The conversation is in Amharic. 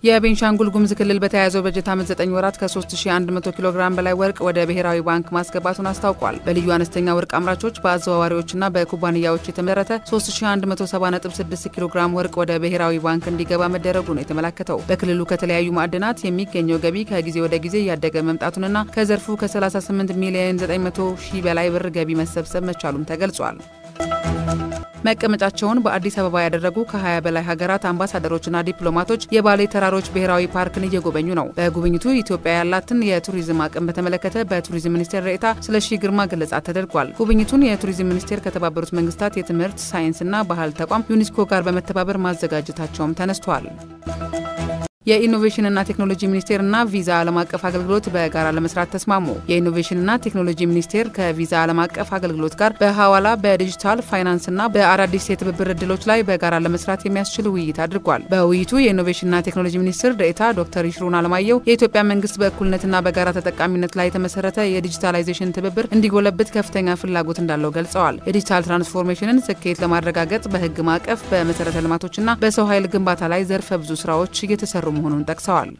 የቤንሻንጉል ጉሙዝ ክልል በተያያዘው በጀት ዓመት 9 ወራት ከ3100 ኪሎ ግራም በላይ ወርቅ ወደ ብሔራዊ ባንክ ማስገባቱን አስታውቋል። በልዩ አነስተኛ ወርቅ አምራቾች በአዘዋዋሪዎችና በኩባንያዎች የተመረተ 3170.6 ኪሎ ግራም ወርቅ ወደ ብሔራዊ ባንክ እንዲገባ መደረጉ ነው የተመላከተው። በክልሉ ከተለያዩ ማዕድናት የሚገኘው ገቢ ከጊዜ ወደ ጊዜ ያደገ መምጣቱንና ከዘርፉ ከ38 ሚሊዮን 900 ሺህ በላይ ብር ገቢ መሰብሰብ መቻሉም ተገልጿል። መቀመጫቸውን በአዲስ አበባ ያደረጉ ከ20 በላይ ሀገራት አምባሳደሮችና ዲፕሎማቶች የባሌ ተራሮች ብሔራዊ ፓርክን እየጎበኙ ነው። በጉብኝቱ ኢትዮጵያ ያላትን የቱሪዝም አቅም በተመለከተ በቱሪዝም ሚኒስቴር ዴኤታ ስለሺ ግርማ ገለጻ ተደርጓል። ጉብኝቱን የቱሪዝም ሚኒስቴር ከተባበሩት መንግስታት የትምህርት ሳይንስና ባህል ተቋም ዩኒስኮ ጋር በመተባበር ማዘጋጀታቸውም ተነስቷል። የኢኖቬሽንና ቴክኖሎጂ ሚኒስቴርና ቪዛ ዓለም አቀፍ አገልግሎት በጋራ ለመስራት ተስማሙ። የኢኖቬሽንና ቴክኖሎጂ ሚኒስቴር ከቪዛ ዓለም አቀፍ አገልግሎት ጋር በሐዋላ በዲጂታል ፋይናንስና በአዳዲስ የትብብር እድሎች ላይ በጋራ ለመስራት የሚያስችል ውይይት አድርጓል። በውይይቱ የኢኖቬሽንና ቴክኖሎጂ ሚኒስትር ዴኤታ ዶክተር ይሽሩን አለማየሁ የኢትዮጵያ መንግስት በእኩልነትና በጋራ ተጠቃሚነት ላይ የተመሰረተ የዲጂታላይዜሽን ትብብር እንዲጎለብት ከፍተኛ ፍላጎት እንዳለው ገልጸዋል። የዲጂታል ትራንስፎርሜሽንን ስኬት ለማረጋገጥ በህግ ማዕቀፍ፣ በመሰረተ ልማቶችና በሰው ኃይል ግንባታ ላይ ዘርፈ ብዙ ስራዎች እየተሰሩ መሆኑን ጠቅሰዋል።